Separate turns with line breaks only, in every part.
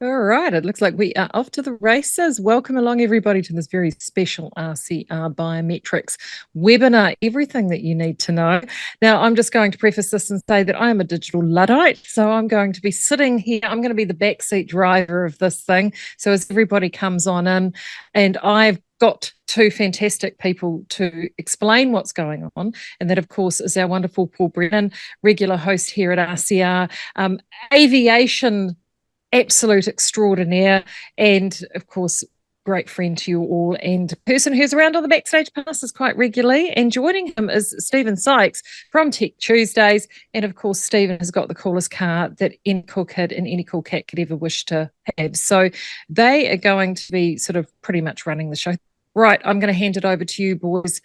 All right, it looks like we are off to the races. Welcome along, everybody, to this very special RCR Biometrics webinar, everything that you need to know. Now, I'm just going to preface this and say that I am a digital Luddite, so I'm going to be sitting here. I'm going to be the backseat driver of this thing. So as everybody comes on in, and I've got two fantastic people to explain what's going on. And that, of course, is our wonderful Paul Brennan, regular host here at RCR, aviation absolute extraordinaire, and of course, great friend to you all, and a person who's around on the backstage passes quite regularly. And joining him is Stephen Sykes from Tech Tuesdays. And of course, Stephen has got the coolest car that any cool kid and any cool cat could ever wish to have. So they are going to be sort of pretty much running the show. Right, I'm going to hand it over to you, boys.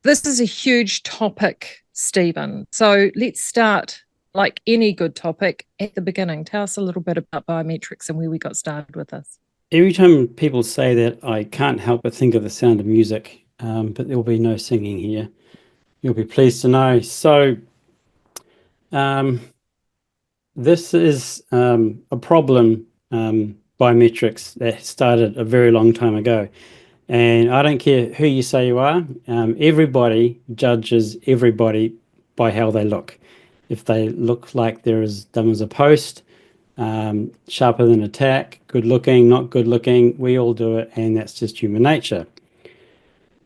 This is a huge topic, Stephen. So let's start, like any good topic, at the beginning. Tell us a little bit about biometrics and where we got started with this.
Every time people say that, I can't help but think of the sound of music, but there will be no singing here. You'll be pleased to know. So this is a problem, biometrics, that started a very long time ago. And I don't care who you say you are, everybody judges everybody by how they look. If they look like they're as dumb as a post, sharper than a tack, good looking, not good looking, we all do it, and that's just human nature.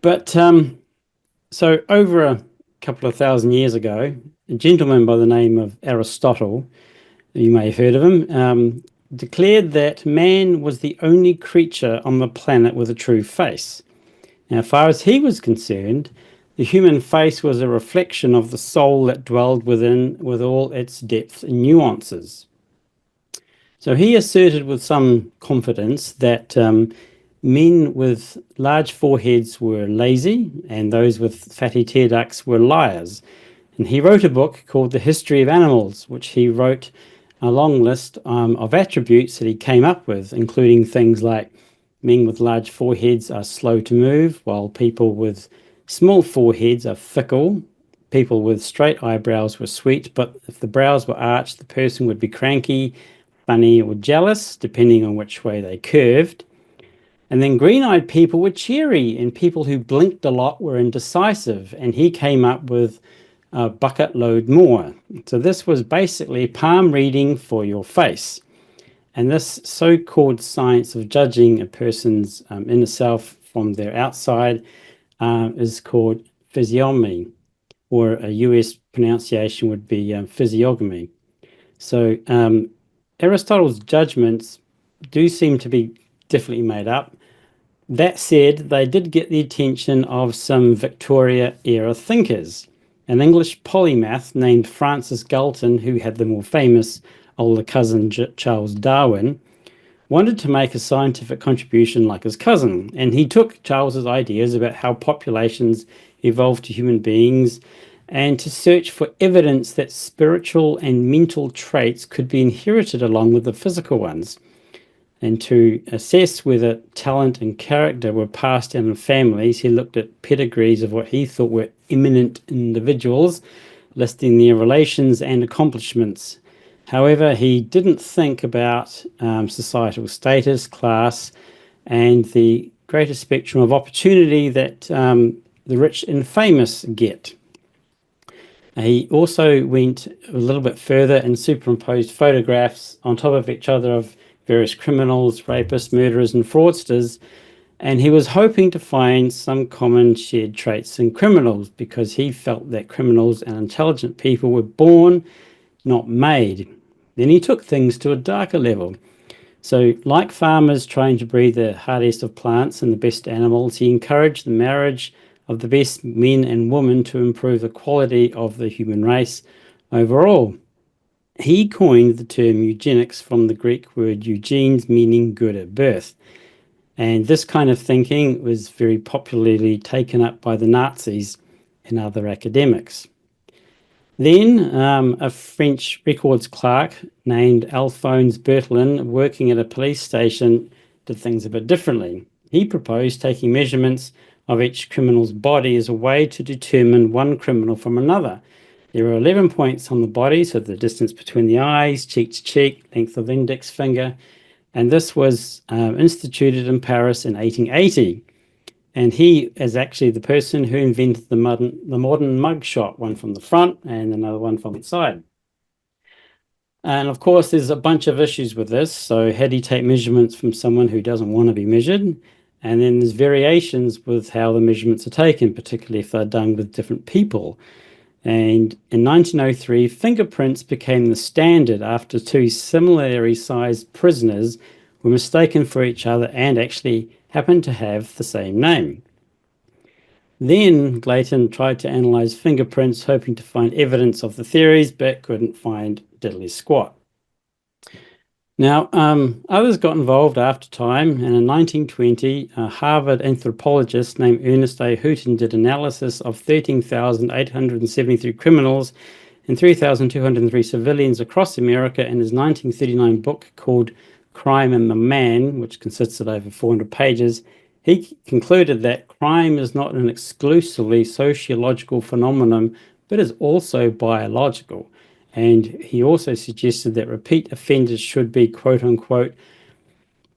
But so over a couple of thousand years ago, a gentleman by the name of Aristotle, you may have heard of him, declared that man was the only creature on the planet with a true face. Now, as far as he was concerned, the human face was a reflection of the soul that dwelled within, with all its depth and nuances. So he asserted with some confidence that men with large foreheads were lazy and those with fatty tear ducts were liars. And he wrote a book called The History of Animals, which he wrote a long list of attributes that he came up with, including things like men with large foreheads are slow to move, while people with small foreheads are fickle. People with straight eyebrows were sweet, but if the brows were arched, the person would be cranky, funny, or jealous, depending on which way they curved. And then green-eyed people were cheery, and people who blinked a lot were indecisive. And he came up with a bucket load more. So this was basically palm reading for your face. And this so-called science of judging a person's inner self from their outside is called physiognomy, or a US pronunciation would be physiognomy. So Aristotle's judgments do seem to be definitely made up. That said, they did get the attention of some Victoria-era thinkers. An English polymath named Francis Galton, who had the more famous older cousin Charles Darwin, wanted to make a scientific contribution like his cousin, and he took Charles's ideas about how populations evolved to human beings and to search for evidence that spiritual and mental traits could be inherited along with the physical ones, and to assess whether talent and character were passed down in families. He looked at pedigrees of what he thought were eminent individuals, listing their relations and accomplishments. However, he didn't think about societal status, class, and the greater spectrum of opportunity that the rich and famous get. He also went a little bit further and superimposed photographs on top of each other of various criminals, rapists, murderers, and fraudsters, and he was hoping to find some common shared traits in criminals, because he felt that criminals and intelligent people were born, not made. Then he took things to a darker level. So, like farmers trying to breed the hardiest of plants and the best animals, he encouraged the marriage of the best men and women to improve the quality of the human race overall. He coined the term eugenics from the Greek word eugenes, meaning good at birth. And this kind of thinking was very popularly taken up by the Nazis and other academics. Then a French records clerk named Alphonse Berthelin, working at a police station, did things a bit differently. He proposed taking measurements of each criminal's body as a way to determine one criminal from another. There are 11 points on the body, so the distance between the eyes, cheek to cheek, length of the index finger, And this was instituted in Paris in 1880. And he is actually the person who invented the modern mugshot, one from the front and another one from the side. And of course, there's a bunch of issues with this. So had he take measurements from someone who doesn't want to be measured? And then there's variations with how the measurements are taken, particularly if they're done with different people. And in 1903, fingerprints became the standard after two similarly sized prisoners were mistaken for each other and actually happened to have the same name. Then Glayton tried to analyze fingerprints, hoping to find evidence of the theories, but couldn't find diddly squat. Now, others got involved after time, and in 1920, a Harvard anthropologist named Ernest A. Houghton did analysis of 13,873 criminals and 3,203 civilians across America in his 1939 book called Crime and the Man, which consists of over 400 pages. He concluded that crime is not an exclusively sociological phenomenon, but is also biological. And he also suggested that repeat offenders should be, quote unquote,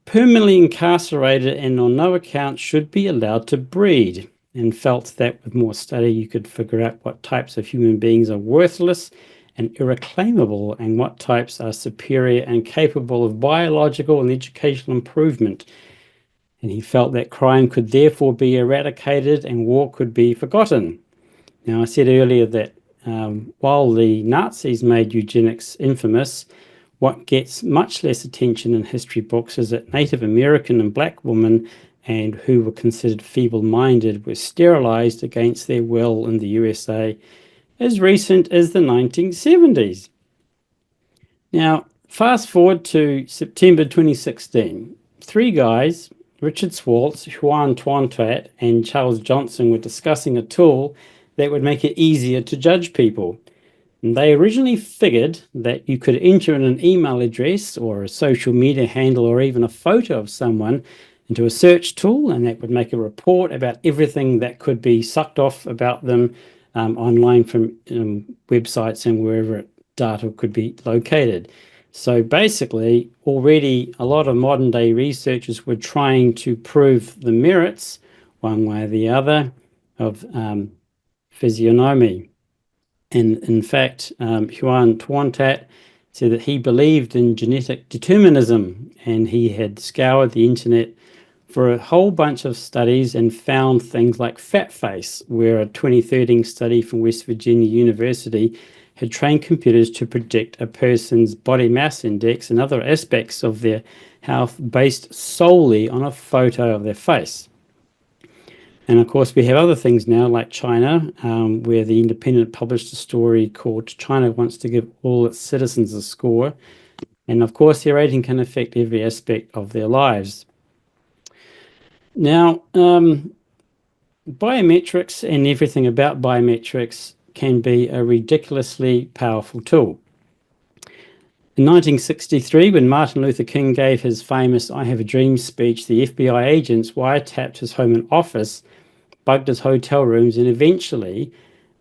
permanently incarcerated and on no account should be allowed to breed, and felt that with more study you could figure out what types of human beings are worthless and irreclaimable and what types are superior and capable of biological and educational improvement. And he felt that crime could therefore be eradicated and war could be forgotten. Now, I said earlier that while the Nazis made eugenics infamous, what gets much less attention in history books is that Native American and black women and who were considered feeble-minded were sterilized against their will in the USA as recent as the 1970s. Now, fast forward to September 2016. Three guys, Richard Swartz, Juan Tuantat, and Charles Johnson, were discussing a tool that would make it easier to judge people. And they originally figured that you could enter in an email address or a social media handle or even a photo of someone into a search tool, and that would make a report about everything that could be sucked off about them online from websites and wherever data could be located. So basically, already a lot of modern day researchers were trying to prove the merits, one way or the other, of physiognomy. And in fact, Juan Tuantat said that he believed in genetic determinism, and he had scoured the internet for a whole bunch of studies and found things like fat face, where a 2013 study from West Virginia University had trained computers to predict a person's body mass index and other aspects of their health based solely on a photo of their face. And of course, we have other things now like China, where the Independent published a story called China Wants to Give All Its Citizens a Score. And of course, their rating can affect every aspect of their lives. Now, biometrics and everything about biometrics can be a ridiculously powerful tool. In 1963, when Martin Luther King gave his famous I Have a Dream speech, the FBI agents wiretapped his home and office, bugged his hotel rooms, and eventually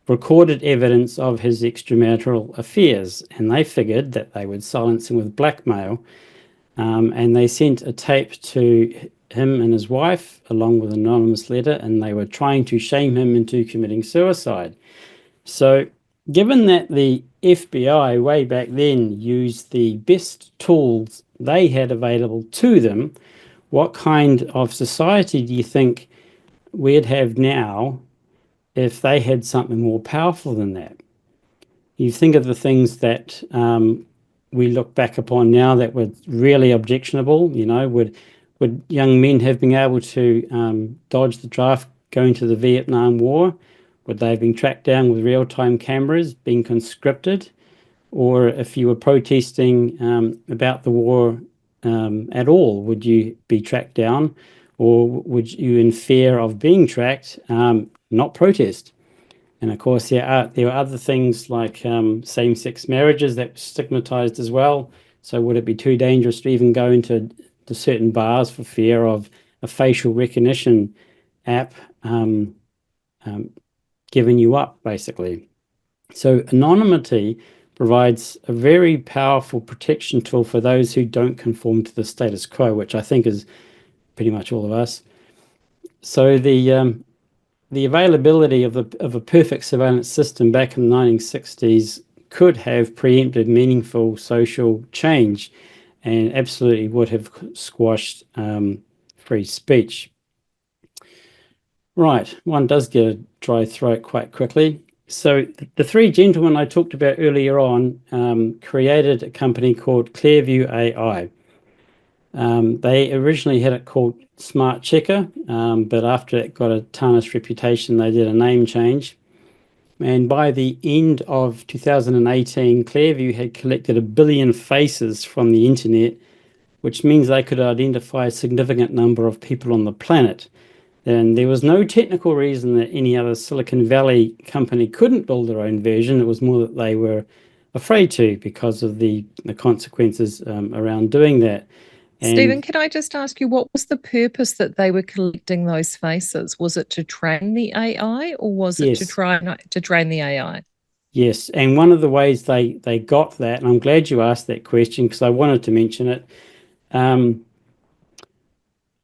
recorded evidence of his extramarital affairs. And they figured that they would silence him with blackmail. And they sent a tape to him and his wife, along with an anonymous letter, and they were trying to shame him into committing suicide. So given that the FBI way back then used the best tools they had available to them, what kind of society do you think we'd have now if they had something more powerful than that? You think of the things that we look back upon now that were really objectionable. You know, would young men have been able to dodge the draft going to the Vietnam War? Would they have been tracked down with real-time cameras, being conscripted? Or if you were protesting about the war at all, would you be tracked down? Or would you, in fear of being tracked, not protest? And of course, there are other things like same-sex marriages that were stigmatized as well. So would it be too dangerous to even go into certain bars for fear of a facial recognition app giving you up, basically? So anonymity provides a very powerful protection tool for those who don't conform to the status quo, which I think is pretty much all of us. So the availability of a perfect surveillance system back in the 1960s could have preempted meaningful social change and absolutely would have squashed free speech. Right, one does get a dry throat quite quickly. So the three gentlemen I talked about earlier on created a company called Clearview AI. They originally had it called Smart Checker, but after it got a tarnished reputation, they did a name change. And by the end of 2018, Clearview had collected 1 billion faces from the internet, which means they could identify a significant number of people on the planet. And there was no technical reason that any other Silicon Valley company couldn't build their own version. It was more that they were afraid to because of the consequences around doing that.
Stephen, can I just ask you, what was the purpose that they were collecting those faces? Was it to train the AI, or was it to train the AI?
Yes, and one of the ways they got that, and I'm glad you asked that question because I wanted to mention it,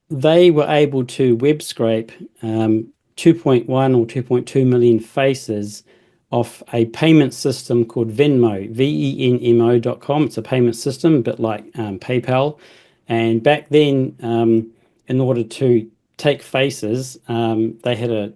they were able to web scrape 2.1 or 2.2 million faces off a payment system called Venmo, venmo.com. It's a payment system, a bit like PayPal. And back then, in order to take faces, they had a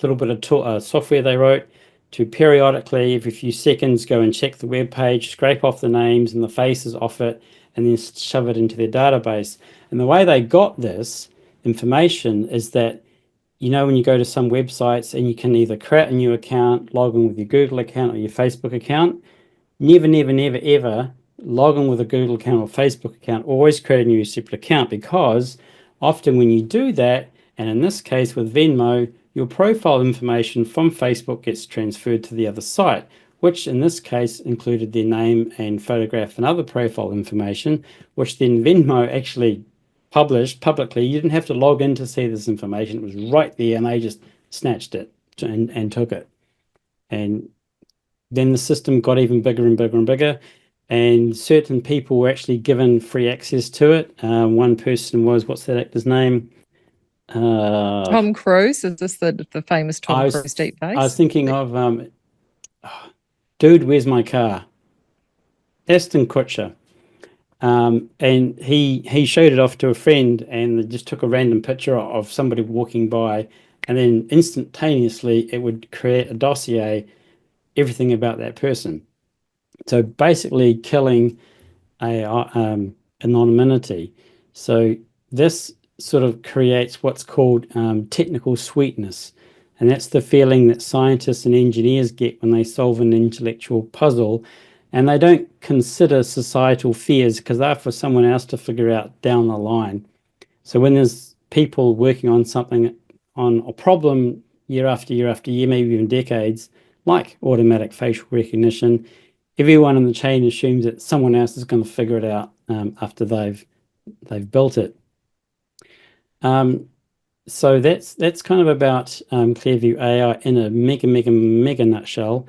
little bit of software they wrote to periodically, every few seconds, go and check the web page, scrape off the names and the faces off it, and then shove it into their database. And the way they got this information is that, you know, when you go to some websites and you can either create a new account, log in with your Google account or your Facebook account, never, never, never, ever log in with a Google account or Facebook account. Always create a new separate account, because often when you do that, and in this case with Venmo, your profile information from Facebook gets transferred to the other site, which in this case included their name and photograph and other profile information, which then Venmo actually published publicly. You didn't have to log in to see this information. It was right there, and they just snatched it and took it. And then the system got even bigger and bigger and bigger, and certain people were actually given free access to it. One person was, what's that actor's name?
Tom Cruise. Is this the famous Tom Cruise deep face?
I was thinking of Dude, Where's My Car? Aston Kutcher. And he showed it off to a friend, and they just took a random picture of somebody walking by, and then instantaneously it would create a dossier, everything about that person. So basically killing anonymity. So this sort of creates what's called technical sweetness. And that's the feeling that scientists and engineers get when they solve an intellectual puzzle, and they don't consider societal fears because they're for someone else to figure out down the line. So when there's people working on something, on a problem year after year after year, maybe even decades, like automatic facial recognition, everyone in the chain assumes that someone else is going to figure it out after they've built it. So that's kind of about Clearview AI in a mega nutshell.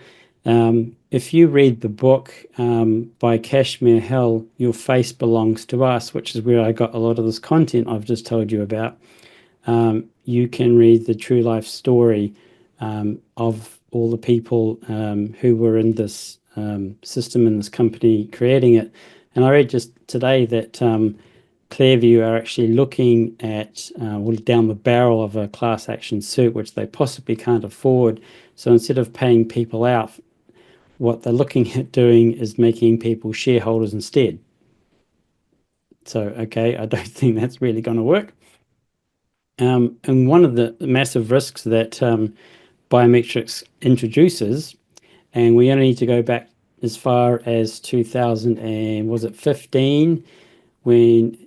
If you read the book by Kashmir Hill, Your Face Belongs to Us, which is where I got a lot of this content I've just told you about, you can read the true life story of all the people who were in this system in this company creating it. And I read just today that Clearview are actually looking at down the barrel of a class action suit, which they possibly can't afford. So instead of paying people out, what they're looking at doing is making people shareholders instead. So, okay, I don't think that's really going to work. And one of the massive risks that biometrics introduces, and we only need to go back as far as 2015, when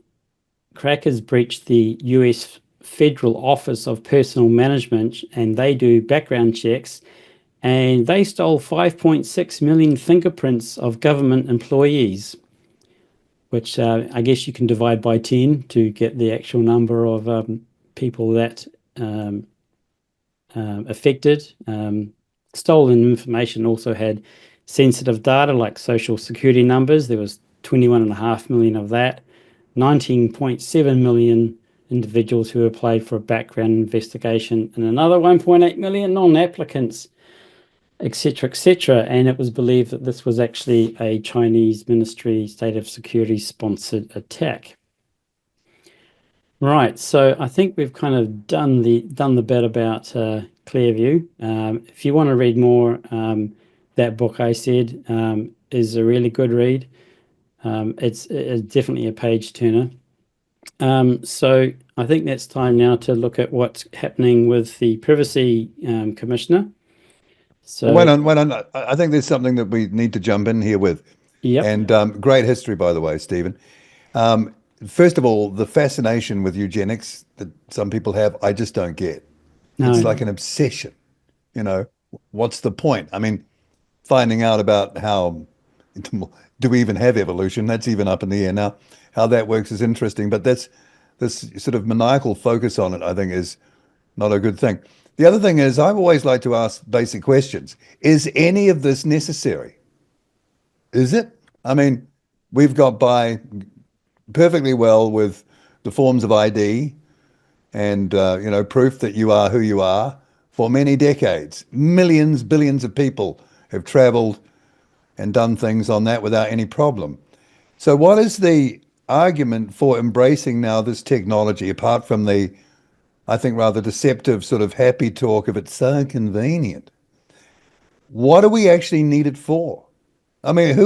crackers breached the US Federal Office of Personnel Management, and they do background checks, and they stole 5.6 million fingerprints of government employees, which I guess you can divide by 10 to get the actual number of people that affected. Stolen information also had sensitive data like social security numbers. There was 21.5 million of that, 19.7 million individuals who applied for a background investigation, and another 1.8 million non-applicants, etc. And it was believed that this was actually a Chinese Ministry State of Security sponsored attack. Right, so I think we've kind of done the bit about Clearview. If you want to read more, that book I said is a really good read. It's definitely a page turner. So I think that's time now to look at what's happening with the Privacy Commissioner. So
wait on. I think there's something that we need to jump in here with.
Yep.
And great history, by the way, Stephen. First of all, the fascination with eugenics that some people have, I just don't get.
No.
It's like an obsession. You know, what's the point? I mean, finding out about how do we even have evolution? That's even up in the air now. How that works is interesting, but this sort of maniacal focus on it, I think, is not a good thing. The other thing is, I've always liked to ask basic questions. Is any of this necessary? Is it? I mean, we've got by perfectly well with the forms of ID and proof that you are who you are for many decades. Millions, billions of people have traveled and done things on that without any problem. So what is the argument for embracing now this technology, apart from the, I think, rather deceptive sort of happy talk of it's so convenient? What do we actually need it for? I mean,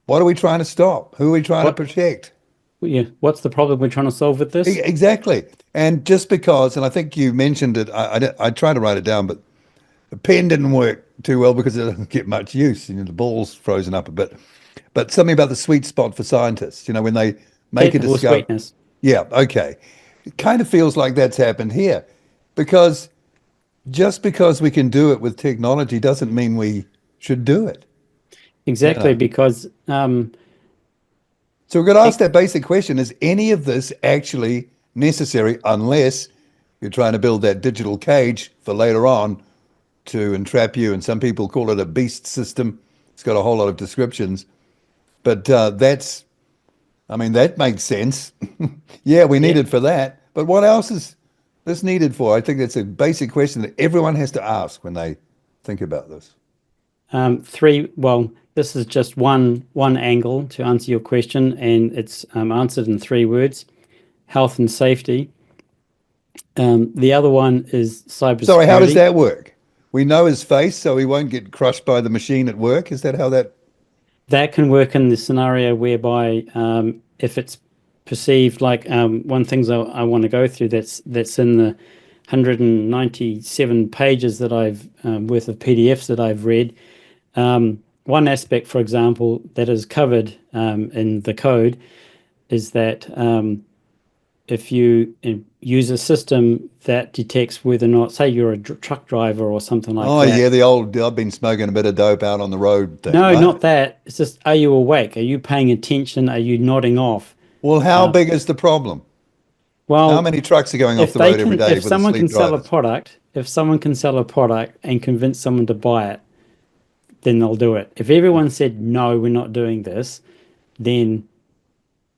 what are we trying to stop? Who are we trying to protect?
Yeah, what's the problem we're trying to solve with this?
Exactly. And just because, and I think you mentioned it, I tried to write it down, but the pen didn't work too well because it doesn't get much use. The ball's frozen up a bit. But something about the sweet spot for scientists, when they make a discovery.
Sweetness.
Yeah, okay. It kind of feels like that's happened here, because just because we can do it with technology doesn't mean we should do it.
Exactly, because
so we're going to ask that basic question: is any of this actually necessary, unless you're trying to build that digital cage for later on to entrap you? And some people call it a beast system. It's got a whole lot of descriptions, but that makes sense. Yeah, we need it for that. But what else is this needed for? I think that's a basic question that everyone has to ask when they think about this.
This is just one angle to answer your question, and it's answered in 3 words: health and safety. The other one is cybersecurity.
Sorry, how does that work? We know his face, so he won't get crushed by the machine at work. Is that how that?
That can work in the scenario whereby if it's perceived like one things I want to go through that's in the 197 pages that I've worth of PDFs that I've read. One aspect, for example, that is covered in the code is that if you use a system that detects whether or not, say you're a truck driver or something like that.
Oh, yeah, the old, I've been smoking a bit of dope out on the road thing.
No,
right?
Not that. It's just, are you awake? Are you paying attention? Are you nodding off?
Well, how big is the problem?
Well,
how many trucks are going off the road every day?
If someone can sell a product, and convince someone to buy it, then they'll do it. If everyone said no, we're not doing this, then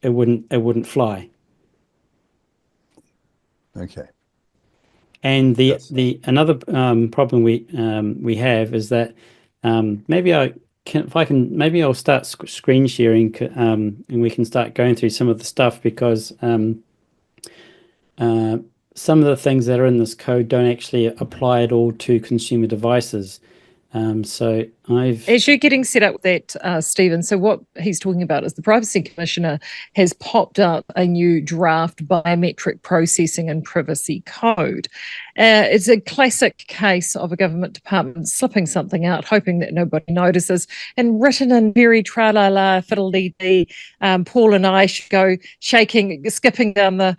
it wouldn't fly.
Okay.
And another problem we have is that maybe I'll start screen sharing and we can start going through some of the stuff, because some of the things that are in this code don't actually apply at all to consumer devices. So as
you're getting set up with that, Stephen, so what he's talking about is the Privacy Commissioner has popped up a new draft Biometric Processing and Privacy Code. It's a classic case of a government department slipping something out, hoping that nobody notices, and written in very tra-la-la, fiddle-dee-dee. Paul and I should go skipping down the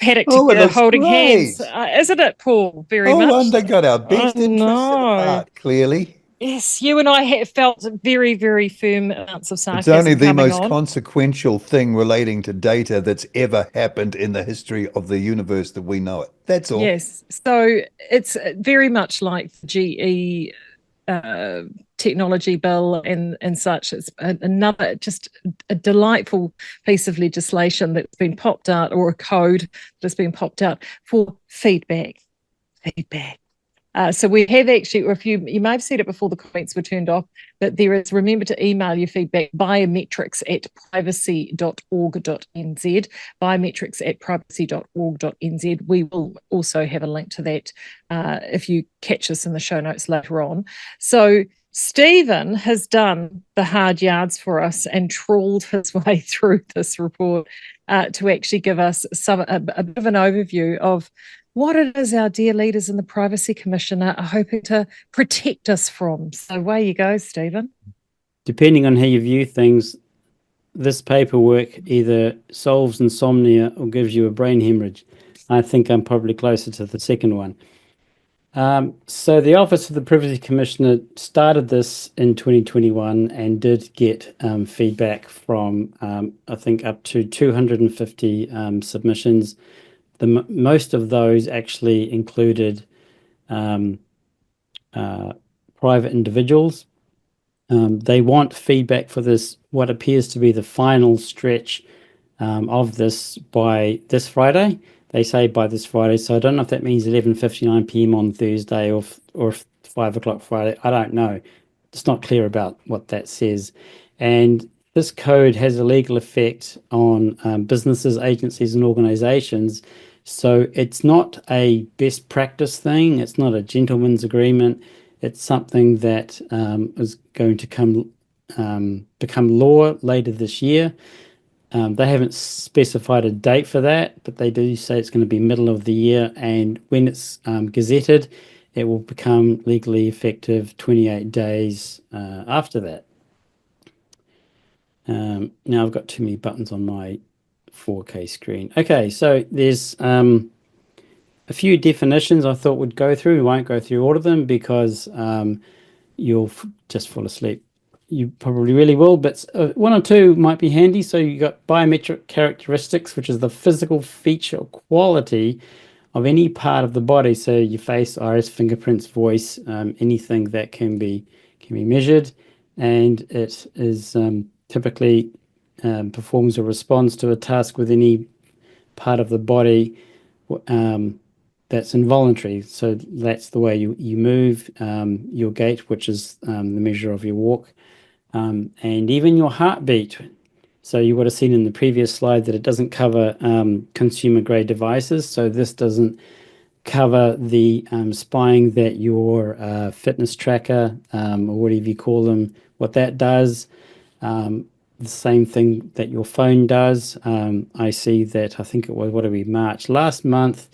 paddock together, holding hands. Isn't it, Paul? Very much.
Oh, they got our best interests at heart, clearly.
Yes, you and I have felt very, very firm amounts of sarcasm.
It's only the most consequential thing relating to data that's ever happened in the history of the universe that we know it. That's all.
Yes. So it's very much like the GE technology bill and such. It's another just a delightful piece of legislation that's been popped out, or a code that's been popped out for feedback. So we have actually, or if you may have said it before the comments were turned off, but there is, remember to email your feedback, biometrics@privacy.org.nz, biometrics@privacy.org.nz. We will also have a link to that if you catch us in the show notes later on. So Stephen has done the hard yards for us and trawled his way through this report to actually give us a bit of an overview of what it is our dear leaders in the Privacy Commission are hoping to protect us from. So away you go, Stephen.
Depending on how you view things, this paperwork either solves insomnia or gives you a brain hemorrhage. I think I'm probably closer to the second one. So the Office of the Privacy Commissioner started this in 2021 and did get feedback from, I think, up to 250 submissions. Most of those actually included private individuals. They want feedback for this, what appears to be the final stretch of this, by this Friday. They say by this Friday, so I don't know if that means 11:59 p.m. on Thursday or 5 o'clock Friday. I don't know. It's not clear about what that says. And this code has a legal effect on businesses, agencies, and organizations. So it's not a best practice thing. It's not a gentleman's agreement. It's something that is going to become law later this year. They haven't specified a date for that, but they do say it's going to be middle of the year. And when it's gazetted, it will become legally effective 28 days after that. Now I've got too many buttons on my 4K screen. Okay, so there's a few definitions I thought would go through. We won't go through all of them because you'll just fall asleep. You probably really will, but one or two might be handy. So you got biometric characteristics, which is the physical feature or quality of any part of the body. So your face, iris, fingerprints, voice, anything that can be measured, and it is typically performs or responds to a task with any part of the body that's involuntary. So that's the way you move, your gait, which is the measure of your walk, and even your heartbeat. So you would have seen in the previous slide that it doesn't cover consumer grade devices. So this doesn't cover the spying that your fitness tracker or whatever you call them, what that does. The same thing that your phone does. I see that, I think it was, March last month,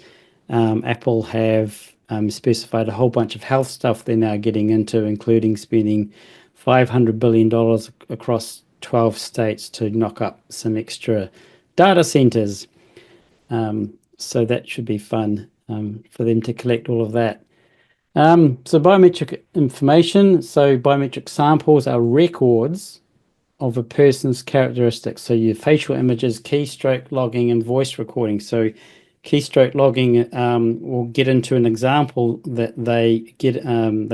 Apple have specified a whole bunch of health stuff they're now getting into, including spending $500 billion across 12 states to knock up some extra data centers. So that should be fun for them to collect all of that. So biometric information. So biometric samples are records of a person's characteristics. So your facial images, keystroke logging, and voice recording. So keystroke logging, we'll get into an example that they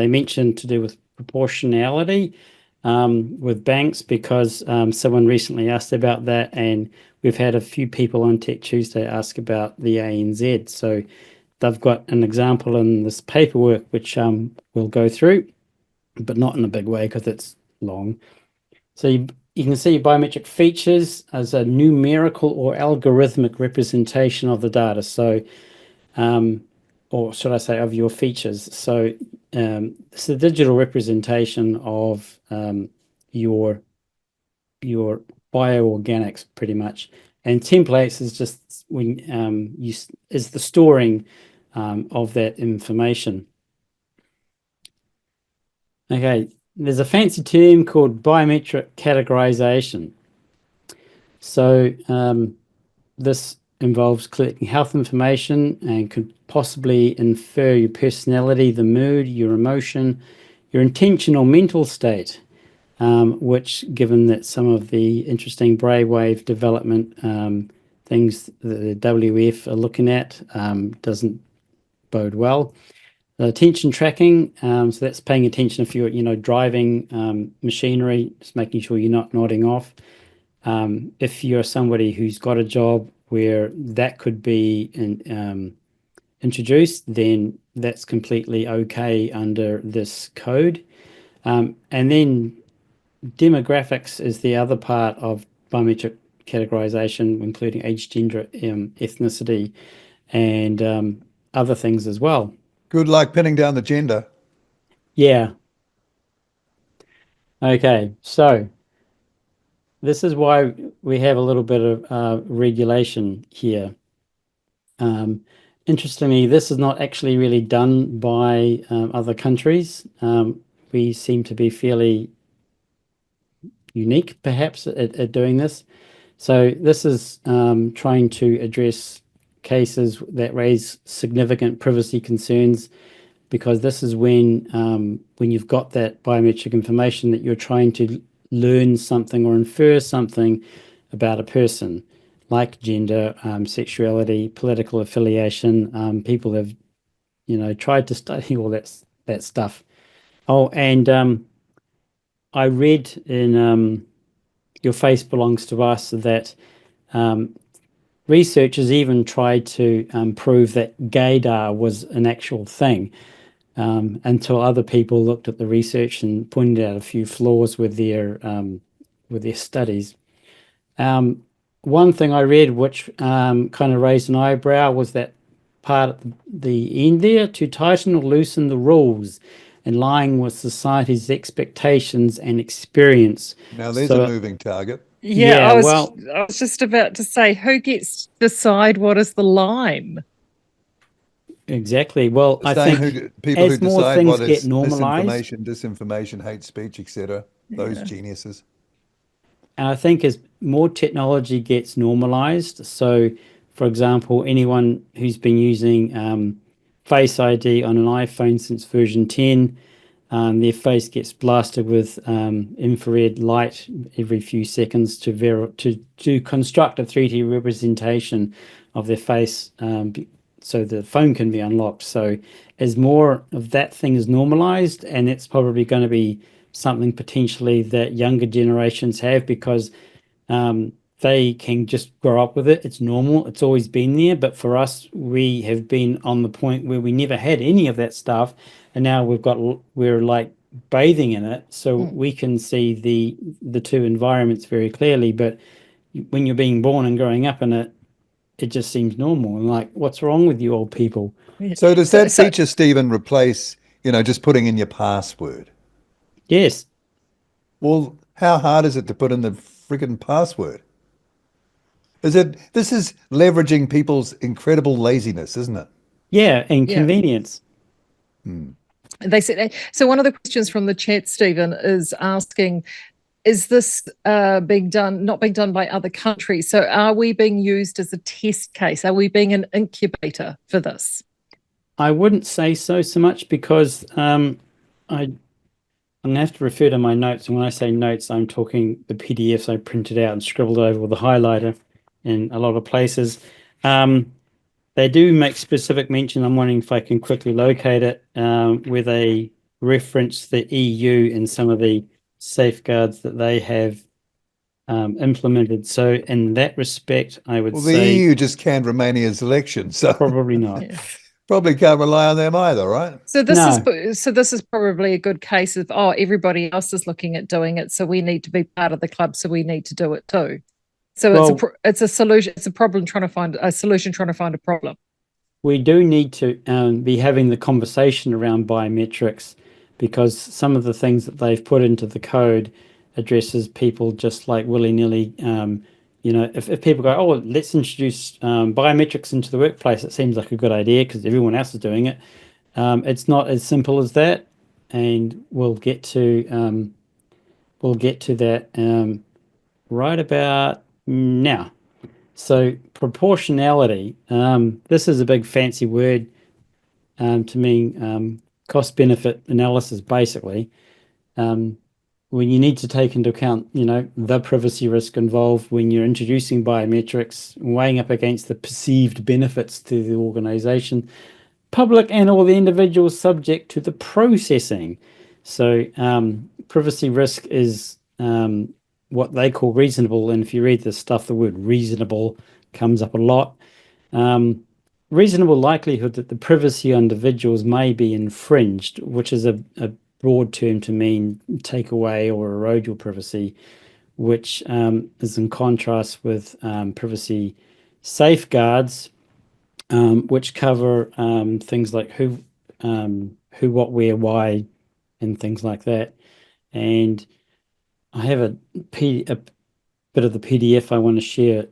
mentioned to do with proportionality with banks, because someone recently asked about that, and we've had a few people on Tech Tuesday ask about the ANZ. So they've got an example in this paperwork which we'll go through, but not in a big way because it's long. So you can see biometric features as a numerical or algorithmic representation of the data. So, or should I say of your features. So it's a digital representation of your bioorganics pretty much. And templates is just when is the storing of that information. Okay, there's a fancy term called biometric categorization. So this involves collecting health information and could possibly infer your personality, the mood, your emotion, your intention or mental state, which, given that some of the interesting brainwave development things that the WF are looking at, doesn't bode well. Attention tracking, so that's paying attention if you're driving machinery, just making sure you're not nodding off. If you're somebody who's got a job where that could be introduced, then that's completely okay under this code. And then demographics is the other part of biometric categorization, including age, gender, ethnicity, and other things as well.
Good luck pinning down the gender.
Yeah. Okay, so this is why we have a little bit of regulation here. Interestingly, this is not actually really done by other countries. We seem to be fairly unique, perhaps, at doing this. So this is trying to address cases that raise significant privacy concerns, because this is when you've got that biometric information that you're trying to learn something or infer something about a person, like gender, sexuality, political affiliation. People have, tried to study all that stuff. Oh, and I read in Your Face Belongs to Us that researchers even tried to prove that gaydar was an actual thing, until other people looked at the research and pointed out a few flaws with their studies. One thing I read which kind of raised an eyebrow was that part at the end there: to tighten or loosen the rules in line with society's expectations and experience.
Now there's a moving target.
Yeah, I was just about to say, who gets to decide what is the line?
Exactly. Well, I think
people who decide what is
normalized,
disinformation, hate speech, etc. Those geniuses.
And I think as more technology gets normalized, so for example, anyone who's been using Face ID on an iPhone since version 10, their face gets blasted with infrared light every few seconds to construct a 3D representation of their face, so the phone can be unlocked. So as more of that thing is normalized, and it's probably going to be something potentially that younger generations have, because they can just grow up with it. It's normal. It's always been there. But for us, we have been on the point where we never had any of that stuff, and now we're like bathing in it, so we can see the two environments very clearly. But when you're being born and growing up in it, it just seems normal. And like, what's wrong with you old people?
So does that feature, Stephen, replace, just putting in your password?
Yes.
Well, how hard is it to put in the freaking password? This is leveraging people's incredible laziness, isn't it?
Yeah, and convenience.
They said so. One of the questions from the chat, Stephen, is asking, is this not being done by other countries? So are we being used as a test case? Are we being an incubator for this?
I wouldn't say so much, because I'm going to have to refer to my notes. And when I say notes, I'm talking the PDFs I printed out and scribbled over with a highlighter in a lot of places. They do make specific mention. I'm wondering if I can quickly locate it, where they reference the EU and some of the safeguards that they have implemented. So in that respect, I would say
the EU just canned Romania's election, so
probably not.
Probably can't rely on them either, right?
So this is probably a good case of, everybody else is looking at doing it, so we need to be part of the club, so we need to do it too. So it's a solution. It's a problem trying to find a solution, trying to find a problem.
We do need to be having the conversation around biometrics, because some of the things that they've put into the code addresses people just like willy-nilly. If people go, oh, let's introduce biometrics into the workplace, it seems like a good idea because everyone else is doing it. It's not as simple as that, and we'll get to that right about now. So proportionality, this is a big fancy word to mean cost-benefit analysis, basically. When you need to take into account, the privacy risk involved when you're introducing biometrics, weighing up against the perceived benefits to the organization, public and all the individuals subject to the processing. So privacy risk is what they call reasonable. And if you read this stuff, the word reasonable comes up a lot. Reasonable likelihood that the privacy of individuals may be infringed, which is a broad term to mean take away or erode your privacy, which is in contrast with privacy safeguards, which cover things like who, what, where, why, and things like that. And I have a bit of the PDF I want to share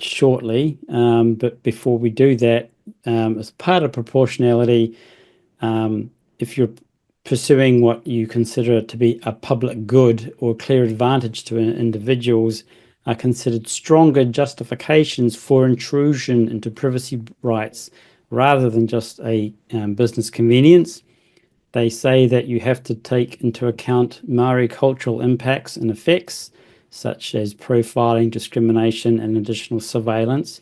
shortly, but before we do that, as part of proportionality, if you're pursuing what you consider to be a public good or clear advantage to individuals, are considered stronger justifications for intrusion into privacy rights rather than just a business convenience. They say that you have to take into account Maree cultural impacts and effects, such as profiling, discrimination, and additional surveillance.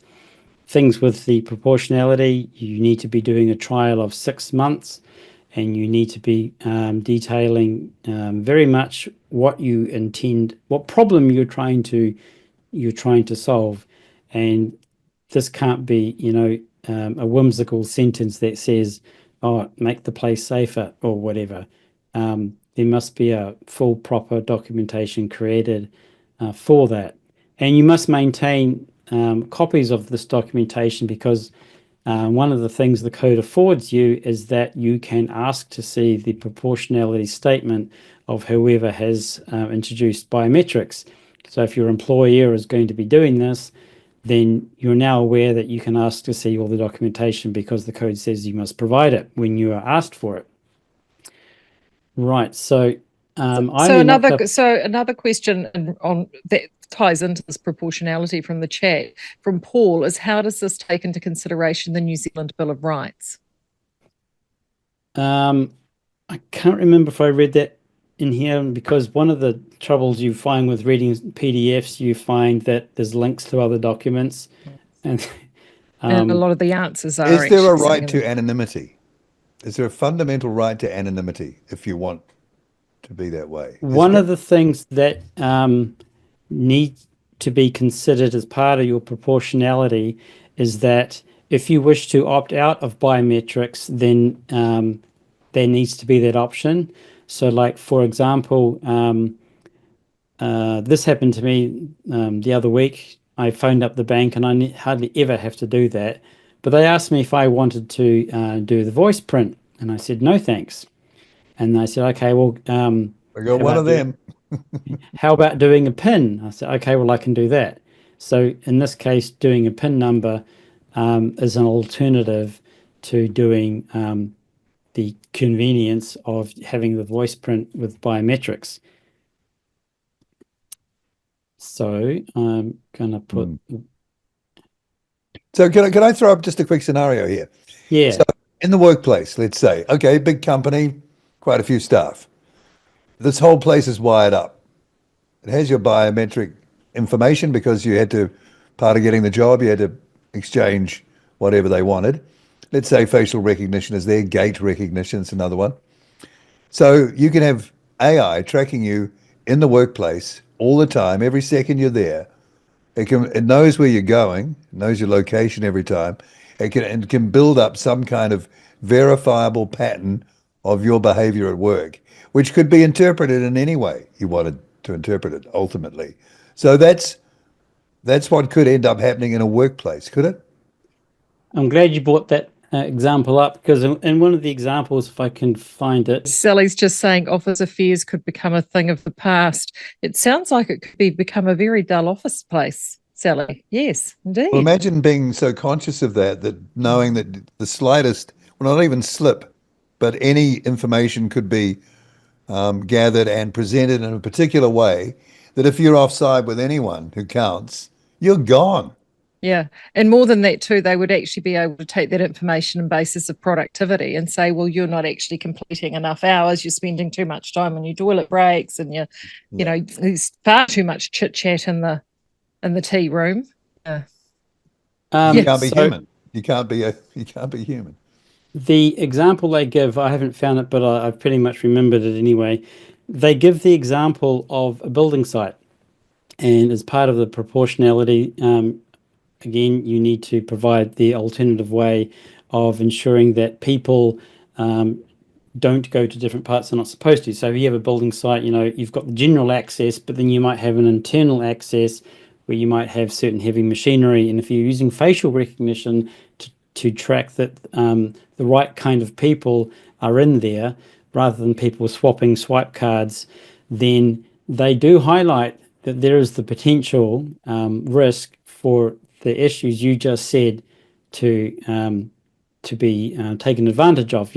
Things with the proportionality, you need to be doing a trial of 6 months, and you need to be detailing very much what you intend, what problem you're trying to solve. And this can't be, a whimsical sentence that says, "Oh, make the place safer," or whatever. There must be a full, proper documentation created for that. And you must maintain copies of this documentation, because one of the things the code affords you is that you can ask to see the proportionality statement of whoever has introduced biometrics. So if your employer is going to be doing this, then you're now aware that you can ask to see all the documentation, because the code says you must provide it when you are asked for it. Right. So
another question on that ties into this proportionality from the chat from Paul is, how does this take into consideration the New Zealand Bill of Rights?
I can't remember if I read that in here, because one of the troubles you find with reading PDFs, you find that there's links to other documents, and
a lot of the answers are.
Is there a right to anonymity? Is there a fundamental right to anonymity if you want to be that way?
One of the things that need to be considered as part of your proportionality is that if you wish to opt out of biometrics, then there needs to be that option. So, like, for example, this happened to me the other week. I phoned up the bank, and I hardly ever have to do that, but they asked me if I wanted to do the voice print, and I said no thanks. And they said, okay, well,
I got one of them.
How about doing a PIN? I said, okay, well, I can do that. So in this case, doing a PIN number is an alternative to doing the convenience of having the voice print with biometrics. So I'm going to put...
So can I throw up just a quick scenario here?
Yeah.
So in the workplace, let's say, okay, big company, quite a few staff. This whole place is wired up. It has your biometric information because you had to, part of getting the job, you had to exchange whatever they wanted. Let's say facial recognition is there, gait recognition is another one. So you can have AI tracking you in the workplace all the time, every second you're there. It knows where you're going, knows your location every time. It can build up some kind of verifiable pattern of your behavior at work, which could be interpreted in any way you wanted to interpret it ultimately. So that's what could end up happening in a workplace, could it?
I'm glad you brought that example up, because in one of the examples, if I can find it.
Sally's just saying office affairs could become a thing of the past. It sounds like it could become a very dull office place, Sally. Yes, indeed.
Well, imagine being so conscious of that knowing that the slightest, well, not even slip, but any information could be gathered and presented in a particular way, that if you're offside with anyone who counts, you're gone.
Yeah. And more than that too, they would actually be able to take that information and basis of productivity and say, well, you're not actually completing enough hours. You're spending too much time on your toilet breaks, and you know, there's far too much chit chat in the tea room.
You can't be human. You can't be human.
The example they give, I haven't found it, but I've pretty much remembered it anyway. They give the example of a building site, and as part of the proportionality, again, you need to provide the alternative way of ensuring that people don't go to different parts they're not supposed to. So if you have a building site, you've got the general access, but then you might have an internal access where you might have certain heavy machinery. And if you're using facial recognition to track that the right kind of people are in there, rather than people swapping swipe cards, then they do highlight that there is the potential risk for the issues you just said to be taken advantage of.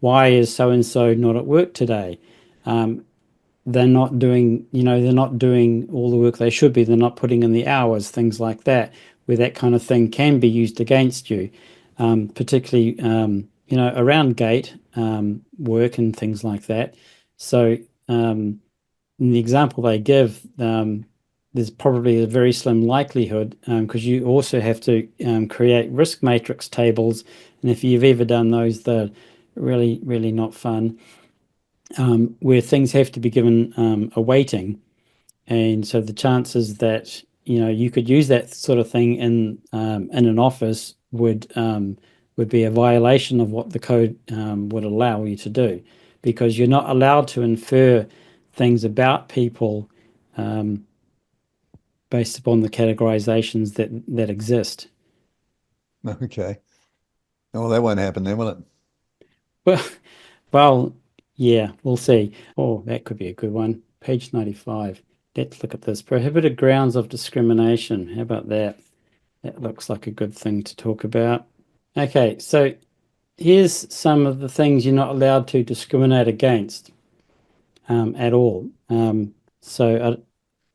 Why is so and so not at work today? They're not doing all the work they should be. They're not putting in the hours, things like that, where that kind of thing can be used against you, particularly around gate work and things like that. So in the example they give, there's probably a very slim likelihood, because you also have to create risk matrix tables, and if you've ever done those, they're really, really not fun, where things have to be given a weighting. And so the chances that you could use that sort of thing in an office would be a violation of what the code would allow you to do, because you're not allowed to infer things about people based upon the categorizations that exist.
Okay. Oh, well, that won't happen then, will it?
Well, yeah, we'll see. Oh, that could be a good one. Page 95. Let's look at this. Prohibited grounds of discrimination. How about that? That looks like a good thing to talk about. Okay, so here's some of the things you're not allowed to discriminate against at all. So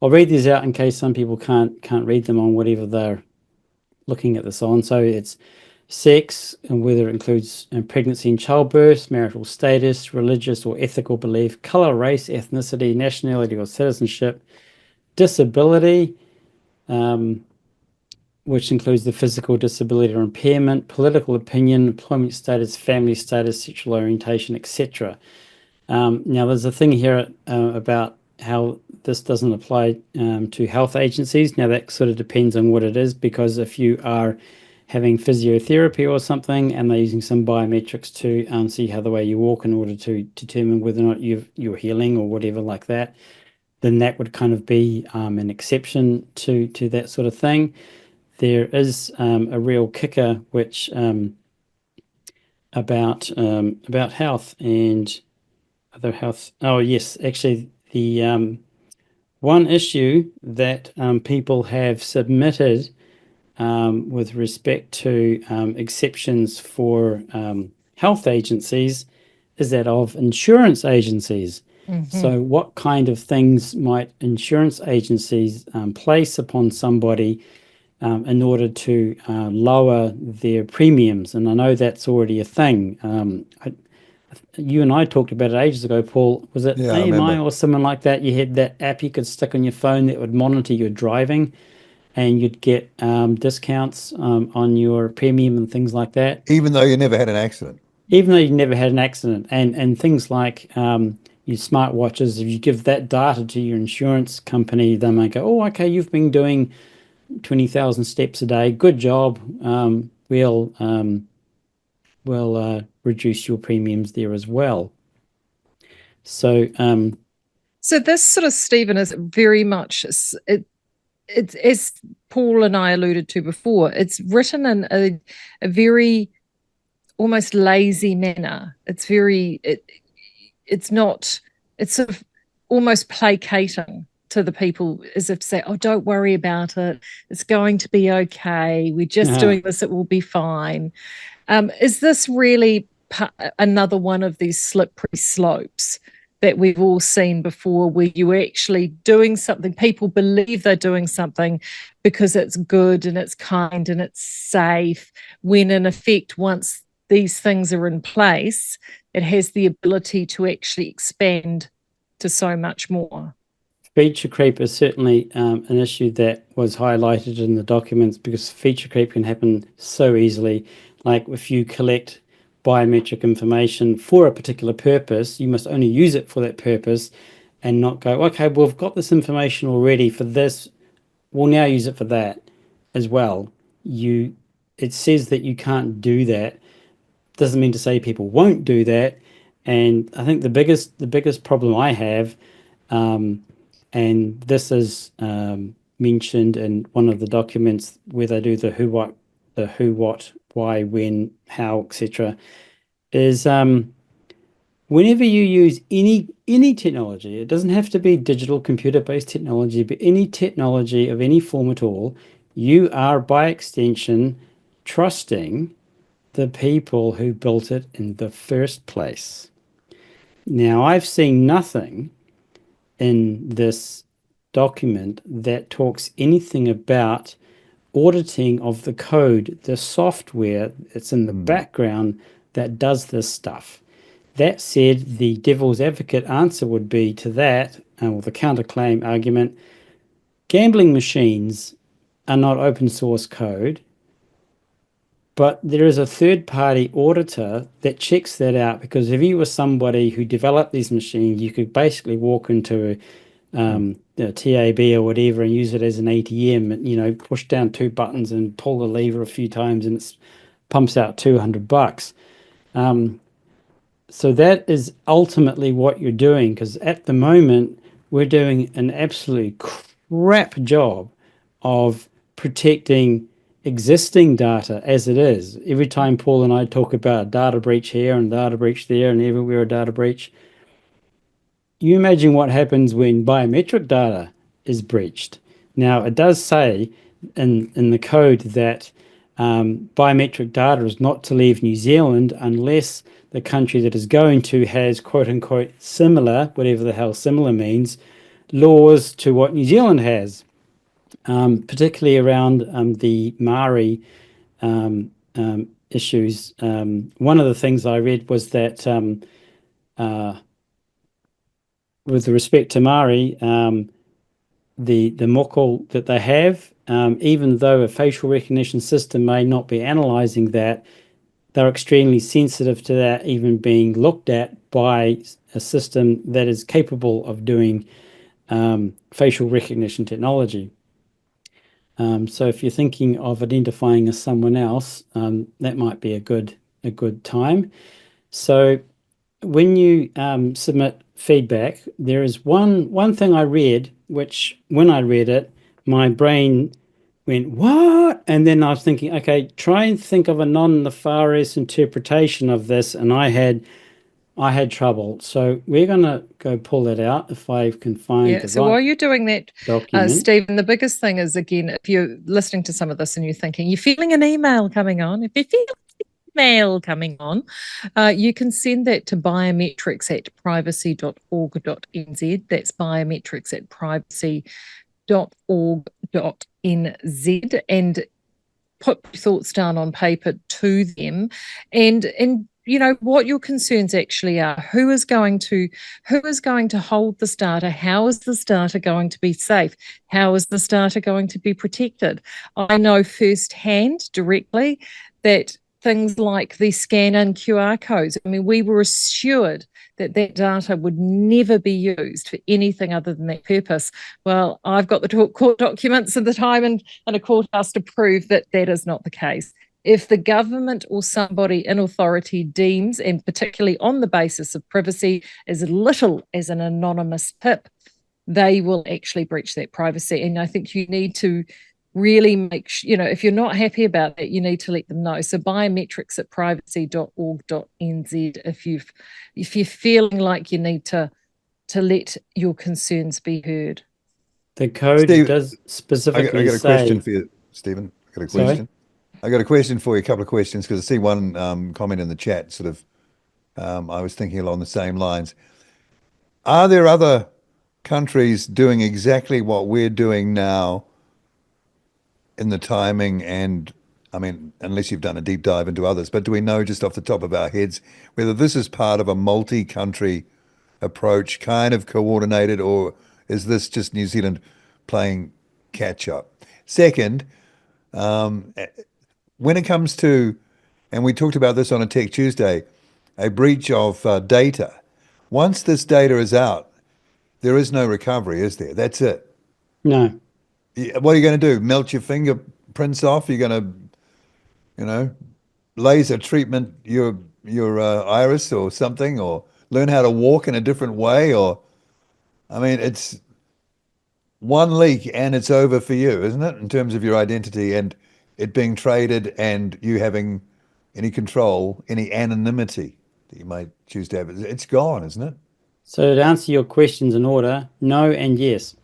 I'll read these out in case some people can't read them on whatever they're looking at this on. So it's sex, and whether it includes pregnancy and childbirth, marital status, religious or ethical belief, color, race, ethnicity, nationality or citizenship, disability, which includes the physical disability or impairment, political opinion, employment status, family status, sexual orientation, etc. Now, there's a thing here about how this doesn't apply to health agencies. Now, that sort of depends on what it is, because if you are having physiotherapy or something and they're using some biometrics to see how the way you walk in order to determine whether or not you're healing or whatever like that, then that would kind of be an exception to that sort of thing. There is a real kicker, which about health and other health. Oh yes, actually the one issue that people have submitted with respect to exceptions for health agencies is that of insurance agencies. So what kind of things might insurance agencies place upon somebody in order to lower their premiums? And I know that's already a thing. You and I talked about it ages ago, Paul. Was it AMI or something like that? You had that app you could stick on your phone that would monitor your driving, and you'd get discounts on your premium and things like that.
Even though you never had an accident.
Even though you never had an accident. And things like your smartwatches, if you give that data to your insurance company, they might go, oh, okay, you've been doing 20,000 steps a day. Good job. We'll reduce your premiums there as well. So
this sort of, Stephen, is very much it's as Paul and I alluded to before, it's written in a very almost lazy manner. It's sort of almost placating to the people, as if to say, oh, don't worry about it. It's going to be okay. We're just doing this. It will be fine. Is this really another one of these slippery slopes that we've all seen before, where you're actually doing something, people believe they're doing something because it's good and it's kind and it's safe, when in effect, once these things are in place, it has the ability to actually expand to so much more?
Feature creep is certainly an issue that was highlighted in the documents, because feature creep can happen so easily. Like if you collect biometric information for a particular purpose, you must only use it for that purpose and not go, okay, well, we've got this information already for this, we'll now use it for that as well. It says that you can't do that. Doesn't mean to say people won't do that. And I think the biggest problem I have, and this is mentioned in one of the documents where they do the who, what, why, when, how, etc., is whenever you use any technology, it doesn't have to be digital computer-based technology, but any technology of any form at all, you are by extension trusting the people who built it in the first place. Now, I've seen nothing in this document that talks anything about auditing of the code, the software that's in the background that does this stuff. That said, the devil's advocate answer would be to that, or the counterclaim argument, gambling machines are not open source code, but there is a third-party auditor that checks that out, because if you were somebody who developed these machines, you could basically walk into a TAB or whatever and use it as an ATM, and, push down two buttons and pull the lever a few times and it pumps out $200. So that is ultimately what you're doing, because at the moment we're doing an absolutely crap job of protecting existing data as it is. Every time Paul and I talk about a data breach here and data breach there and everywhere a data breach, you imagine what happens when biometric data is breached. Now, it does say in the code that biometric data is not to leave New Zealand unless the country that is going to has quote unquote similar, whatever the hell similar means, laws to what New Zealand has, particularly around the Maree issues. One of the things I read was that with respect to Maree, the moko that they have, even though a facial recognition system may not be analyzing that, they're extremely sensitive to that even being looked at by a system that is capable of doing facial recognition technology. So if you're thinking of identifying as someone else, that might be a good time. So when you submit feedback, there is one thing I read, which when I read it, my brain went, what? And then I was thinking, okay, try and think of a non-nefarious interpretation of this, and I had trouble. So we're going to go pull that out if I can find the
so
right
while you're doing that,
document.
Stephen, the biggest thing is, again, if you're listening to some of this and you're thinking, you're feeling an email coming on, if you feel mail coming on, you can send that to biometrics@privacy.org.nz. That's biometrics@privacy.org.nz, and put your thoughts down on paper to them, and what your concerns actually are. Who is going to hold this data? How is this data going to be safe? How is this data going to be protected? I know firsthand, directly, that things like the scan-in QR codes, we were assured that data would never be used for anything other than that purpose. Well, I've got the court documents at the time and a court house to prove that is not the case. If the government or somebody in authority deems, and particularly on the basis of privacy, as little as an anonymous tip, they will actually breach that privacy. And I think you need to really make sure, if you're not happy about that, you need to let them know. So biometrics@privacy.org.nz if you're feeling like you need to let your concerns be heard.
The code does specifically
I got a question for you, Stephen. I got a question.
Sorry?
I got a question for you, a couple of questions, because I see one comment in the chat sort of, I was thinking along the same lines. Are there other countries doing exactly what we're doing now in the timing? And unless you've done a deep dive into others, but do we know just off the top of our heads whether this is part of a multi-country approach, kind of coordinated, or is this just New Zealand playing catch up? Second, when it comes to and we talked about this on a Tech Tuesday, a breach of data. Once this data is out, there is no recovery, is there? That's it.
No.
What are you going to do? Melt your fingerprints off? You're going to, laser treatment your iris or something, or learn how to walk in a different way, or I mean, it's one leak and it's over for you, isn't it? In terms of your identity and it being traded and you having any control, any anonymity that you might choose to have, it's gone, isn't it?
So to answer your questions in order, no and yes.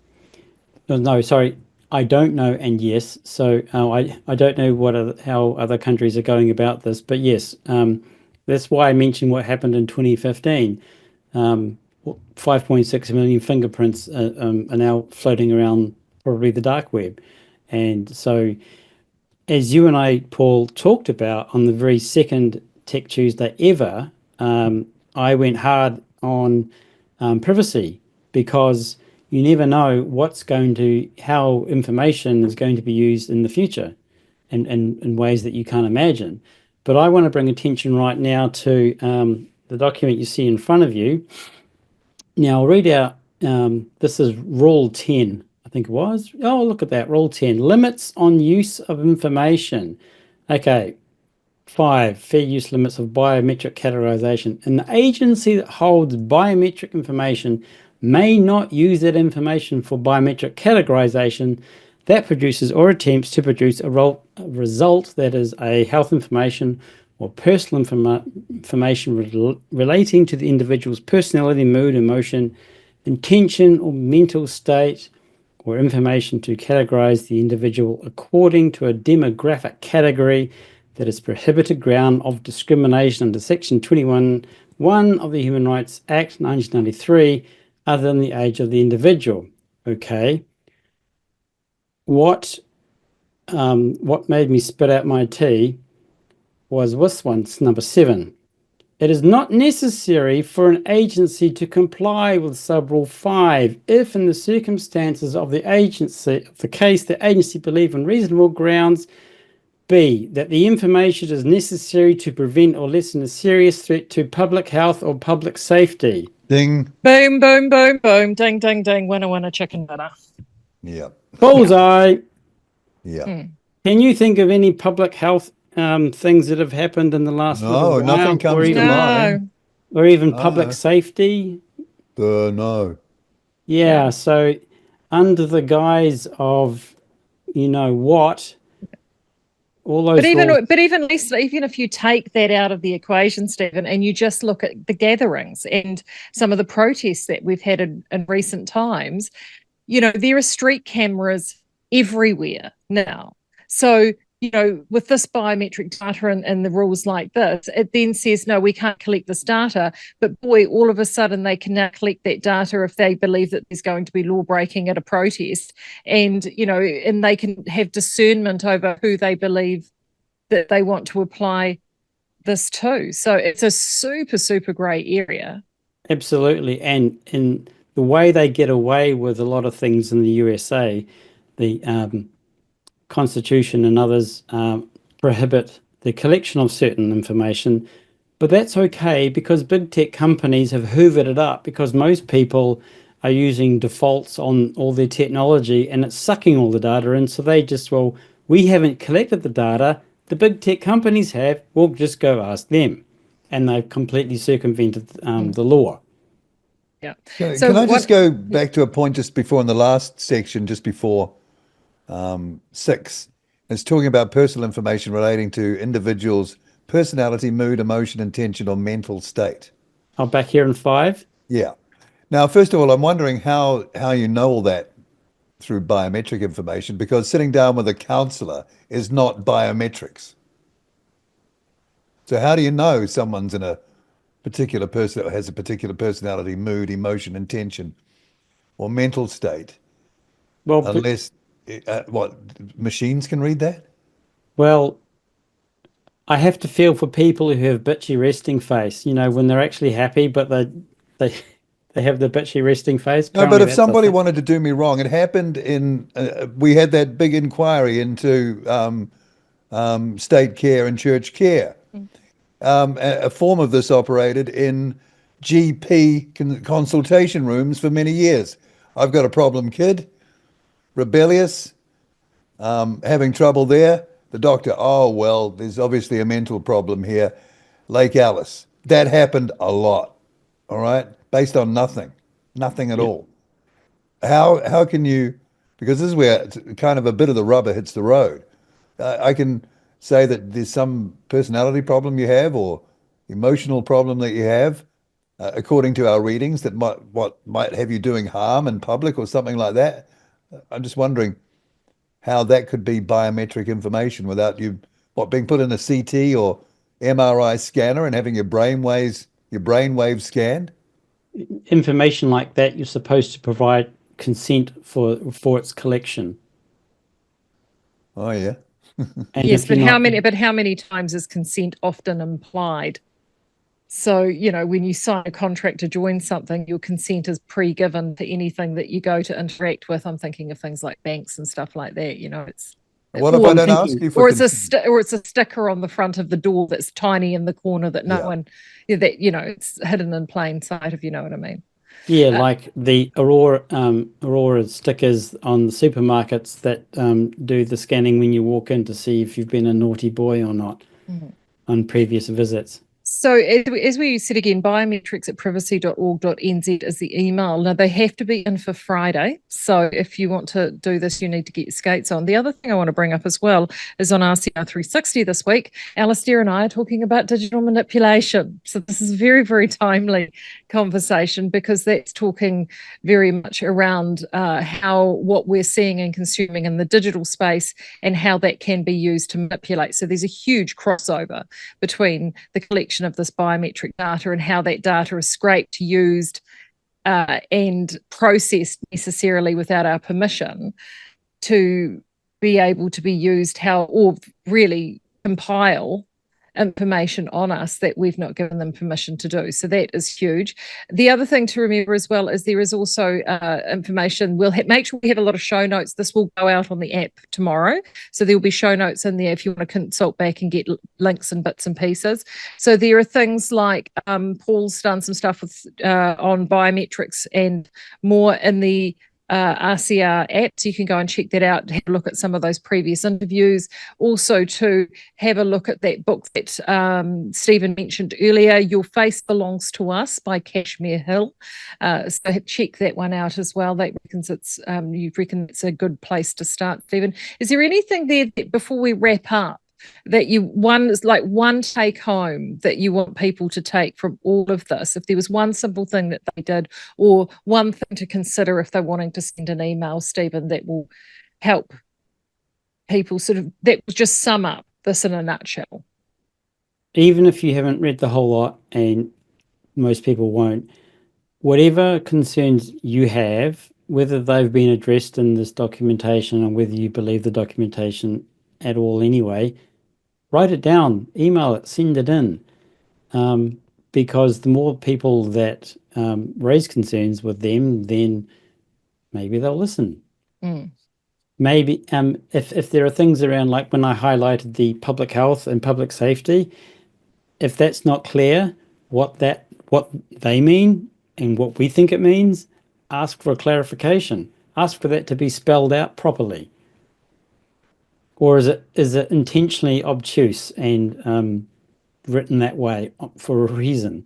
No, sorry, I don't know and yes. So I don't know how other countries are going about this, but yes, that's why I mentioned what happened in 2015. 5.6 million fingerprints are now floating around probably the dark web. And so, as you and I, Paul, talked about on the very second Tech Tuesday ever, I went hard on privacy, because you never know how information is going to be used in the future and in ways that you can't imagine. But I want to bring attention right now to the document you see in front of you. Now, I'll read out, this is Rule 10, I think it was. Oh, look at that, Rule 10, limits on use of information. Okay, 5, fair use limits of biometric categorization. An agency that holds biometric information may not use that information for biometric categorization that produces or attempts to produce a result that is a health information or personal information relating to the individual's personality, mood, emotion, intention, or mental state, or information to categorize the individual according to a demographic category that is prohibited ground of discrimination under Section 21(1) of the Human Rights Act 1993, other than the age of the individual. Okay. What made me spit out my tea was this one, number 7. It is not necessary for an agency to comply with Subrule 5 if, in the circumstances of the case, the agency believe on reasonable grounds, B, that the information is necessary to prevent or lessen a serious threat to public health or public safety.
Ding.
Boom, boom, boom, boom. Ding, ding, ding. Winner, winner, chicken dinner.
Yeah.
Bullseye.
Yeah.
Can you think of any public health things that have happened in the last little while?
Nothing comes to mind.
Or even public safety?
No.
Yeah, so under the guise of, what, all those
but even if you take that out of the equation, Stephen, and you just look at the gatherings and some of the protests that we've had in recent times, there are street cameras everywhere now. So, with this biometric data and the rules like this, it then says, no, we can't collect this data. But boy, all of a sudden they can now collect that data if they believe that there's going to be law breaking at a protest. And, and they can have discernment over who they believe that they want to apply this to. So it's a super, super grey area.
Absolutely. And in the way they get away with a lot of things in the USA, the Constitution and others prohibit the collection of certain information, but that's okay because big tech companies have hoovered it up, because most people are using defaults on all their technology and it's sucking all the data in. So they just, we haven't collected the data, the big tech companies have, we'll just go ask them. And they've completely circumvented the law.
Yeah.
Can I just go back to a point just before, in the last section, just before 6, it's talking about personal information relating to individuals' personality, mood, emotion, intention, or mental state.
Oh, back here in 5?
Yeah. Now, first of all, I'm wondering how you know all that through biometric information, because sitting down with a counselor is not biometrics. So how do you know someone's in a particular person that has a particular personality, mood, emotion, intention, or mental state? Well, unless machines can read that?
Well, I have to feel for people who have bitchy resting face, when they're actually happy, but they have the bitchy resting face.
No, but if somebody wanted to do me wrong, it happened we had that big inquiry into state care and church care.
Mm.
A form of this operated in GP consultation rooms for many years. I've got a problem kid, rebellious, having trouble there. The doctor, oh, well, there's obviously a mental problem here. Lake Alice. That happened a lot, all right? Based on nothing at
Yep.
all. How can you, because this is where kind of a bit of the rubber hits the road. I can say that there's some personality problem you have or emotional problem that you have, according to our readings, that might have you doing harm in public or something like that. I'm just wondering how that could be biometric information without you, being put in a CT or MRI scanner and having your brainwaves scanned.
Information like that, you're supposed to provide consent for its collection.
Oh yeah.
And
Yes,
if you're
but
not,
how many times is consent often implied? So, when you sign a contract to join something, your consent is pre-given to anything that you go to interact with. I'm thinking of things like banks and stuff like that. It's
What if
or
I don't ask you for
or it's
consent?
or it's a sticker on the front of the door that's tiny in the corner that no
Yeah.
one, that it's hidden in plain sight, if you know what I mean.
yeah, like the Aurora stickers on the supermarkets that do the scanning when you walk in to see if you've been a naughty boy or not on previous visits.
So as we said again, biometrics@privacy.org.nz is the email. Now they have to be in for Friday. So if you want to do this, you need to get your skates on. The other thing I want to bring up as well is on RCR 360 this week, Alistair and I are talking about digital manipulation. So this is a very, very timely conversation because that's talking very much around what we're seeing and consuming in the digital space and how that can be used to manipulate. So there's a huge crossover between the collection of this biometric data and how that data is scraped, used, and processed necessarily without our permission to be able to be used or really compile information on us that we've not given them permission to do. So that is huge. The other thing to remember as well is there is also information. We'll make sure we have a lot of show notes. This will go out on the app tomorrow. So there'll be show notes in there if you want to consult back and get links and bits and pieces. So there are things like Paul's done some stuff on biometrics and more in the RCR app, so you can go and check that out, have a look at some of those previous interviews. Also to have a look at that book that Stephen mentioned earlier, Your Face Belongs to Us by Kashmir Hill. So check that one out as well. That reckons you reckon it's a good place to start, Stephen. Is there anything there before we wrap up that one take home that you want people to take from all of this? If there was one simple thing that they did or one thing to consider if they're wanting to send an email, Stephen, that will help people that will just sum up this in a nutshell.
Even if you haven't read the whole lot, and most people won't, whatever concerns you have, whether they've been addressed in this documentation or whether you believe the documentation at all anyway, write it down, email it, send it in, because the more people that raise concerns with them, then maybe they'll listen. Maybe if there are things around, like when I highlighted the public health and public safety, if that's not clear what they mean and what we think it means, ask for a clarification. Ask for that to be spelled out properly. Or is it intentionally obtuse and written that way for a reason?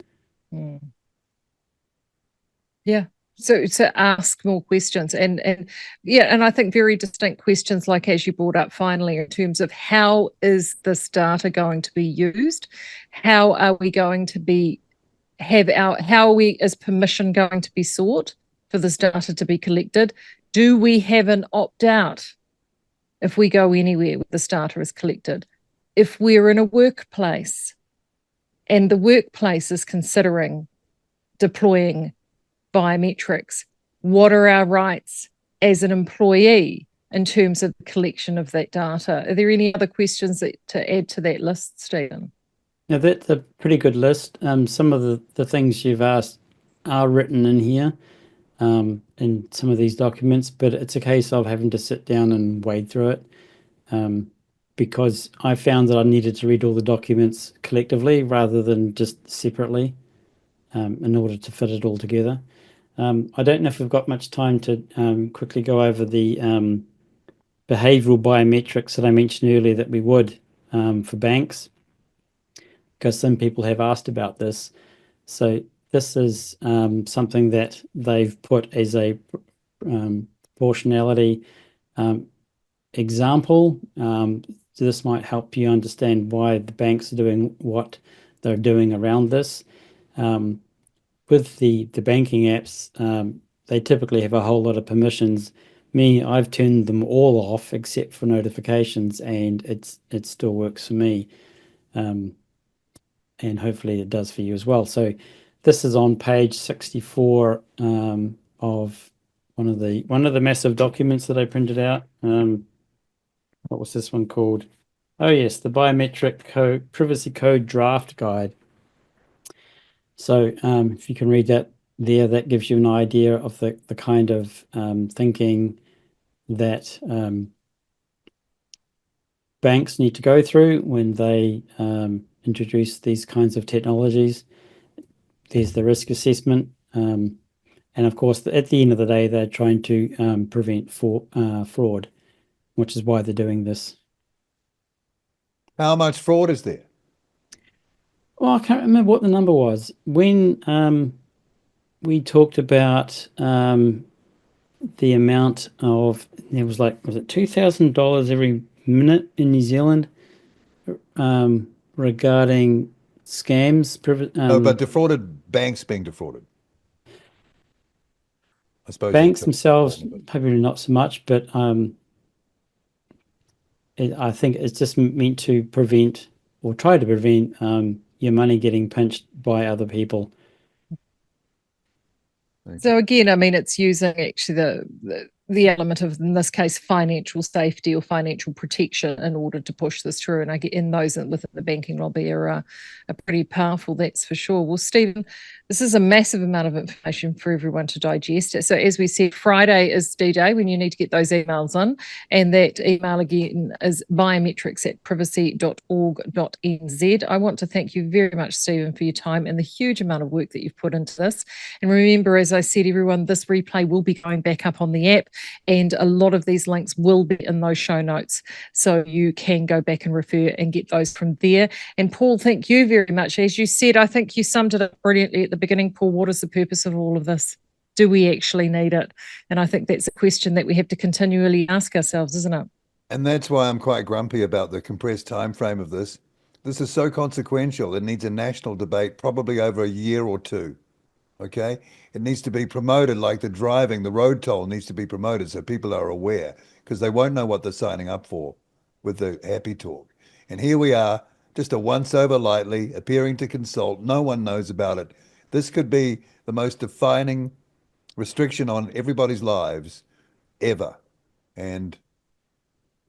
Yeah. So to ask more questions and I think very distinct questions, like as you brought up finally, in terms of how is this data going to be used? How are we going to is permission going to be sought for this data to be collected? Do we have an opt-out if we go anywhere where this data is collected? If we're in a workplace and the workplace is considering deploying biometrics, what are our rights as an employee in terms of the collection of that data? Are there any other questions to add to that list, Stephen?
Now, that's a pretty good list. Some of the things you've asked are written in here in some of these documents, but it's a case of having to sit down and wade through it. because I found that I needed to read all the documents collectively rather than just separately in order to fit it all together. I don't know if we've got much time to quickly go over the behavioral biometrics that I mentioned earlier that we would for banks, because some people have asked about this. So this is something that they've put as a proportionality example. So this might help you understand why the banks are doing what they're doing around this. With the banking apps, they typically have a whole lot of permissions. I've turned them all off except for notifications, and it still works for me. And hopefully it does for you as well. So this is on page 64 of one of the massive documents that I printed out. What was this one called? Oh yes, the Biometric Privacy Code Draft Guide. So if you can read that there, that gives you an idea of the kind of thinking that banks need to go through when they introduce these kinds of technologies. There's the risk assessment. And of course, at the end of the day, they're trying to prevent fraud, which is why they're doing this.
How much fraud is there?
Well, I can't remember what the number was. When we talked about the amount of, there was like, was it $2,000 every minute in New Zealand regarding scams?
No, but defrauded banks being defrauded. I suppose
banks themselves, probably not so much, but I think it's just meant to prevent or try to prevent your money getting pinched by other people.
So again, I mean, it's using actually the element of, in this case, financial safety or financial protection in order to push this through. And I get in those within the banking lobby are pretty powerful, that's for sure. Well, Stephen, this is a massive amount of information for everyone to digest. So as we said, Friday is D-Day when you need to get those emails in. And that email again is biometrics@privacy.org.nz. I want to thank you very much, Stephen, for your time and the huge amount of work that you've put into this. And remember, as I said, everyone, this replay will be going back up on the app, and a lot of these links will be in those show notes, so you can go back and refer and get those from there. And Paul, thank you very much. As you said, I think you summed it up brilliantly at the beginning. Paul, what is the purpose of all of this? Do we actually need it? And I think that's a question that we have to continually ask ourselves, isn't it?
And that's why I'm quite grumpy about the compressed time frame of this. This is so consequential. It needs a national debate, probably over a year or two. Okay, it needs to be promoted, like the road toll needs to be promoted so people are aware, because they won't know what they're signing up for with the happy talk. And here we are, just a once over lightly, appearing to consult. No one knows about it. This could be the most defining restriction on everybody's lives ever. And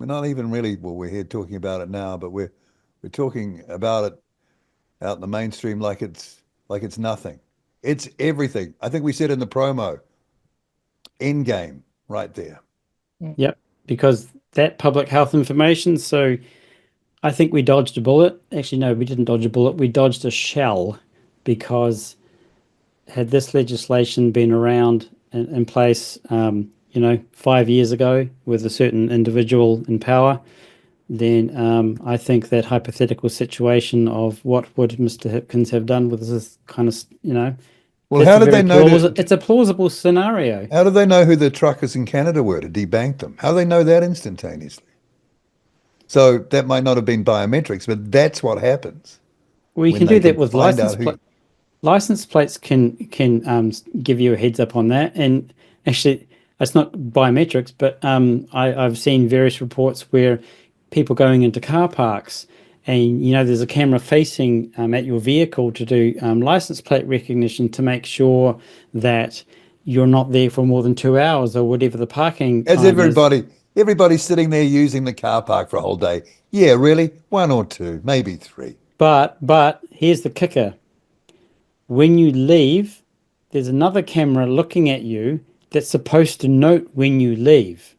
we're not even really, well, we're here talking about it now, but we're talking about it out in the mainstream like it's nothing. It's everything. I think we said in the promo, end game right there.
Yep, because that public health information. So I think we dodged a bullet. Actually, no, we didn't dodge a bullet. We dodged a shell, because had this legislation been around in place, 5 years ago with a certain individual in power, then I think that hypothetical situation of what would Mr. Hipkins have done with this kind of,
well, how did they know?
It's a plausible scenario.
How do they know who the truckers in Canada were to debank them? How do they know that instantaneously? So that might not have been biometrics, but that's what happens.
Well, you can do that with license plates. License plates can give you a heads up on that. And actually, it's not biometrics, but I've seen various reports where people going into car parks, and there's a camera facing at your vehicle to do license plate recognition to make sure that you're not there for more than 2 hours or whatever the parking time is.
Everybody's sitting there using the car park for a whole day. Yeah, really? 1 or 2, maybe 3.
But here's the kicker. When you leave, there's another camera looking at you that's supposed to note when you leave.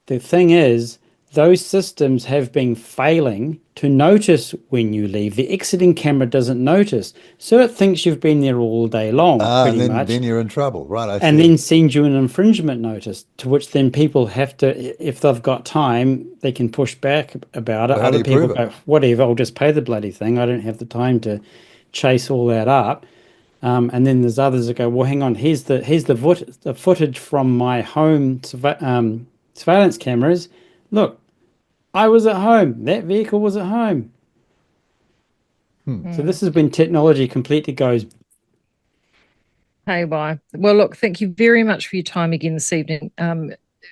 The thing is those systems have been failing to notice when you leave. The exiting camera doesn't notice, so it thinks you've been there all day long, pretty
and
much.
then you're in trouble, right? I
And
see.
then send you an infringement notice, to which then people have to, if they've got time, they can push back about it.
Well, how do
Other
you
people
prove it?
go, whatever, I'll just pay the bloody thing. I don't have the time to chase all that up. And then there's others that go, well, hang on, here's the footage from my home surveillance cameras. Look, I was at home. That vehicle was at home. So this is when technology completely goes.
Hey, bye. Well, look, thank you very much for your time again this evening.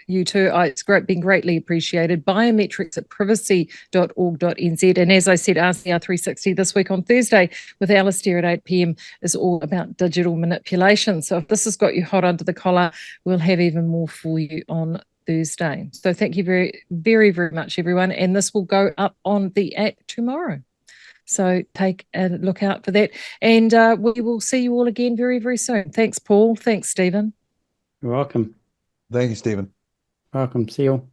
You too. It's been greatly appreciated. Biometrics at privacy.org.nz. And as I said, RCR 360 this week on Thursday with Alistair at 8 p.m. is all about digital manipulation. So if this has got you hot under the collar, we'll have even more for you on Thursday. So thank you very, very, very much, everyone. And this will go up on the app tomorrow. So take a look out for that. And we will see you all again very, very soon. Thanks, Paul. Thanks, Stephen.
You're welcome.
Thank you, Stephen.
Welcome. See you all.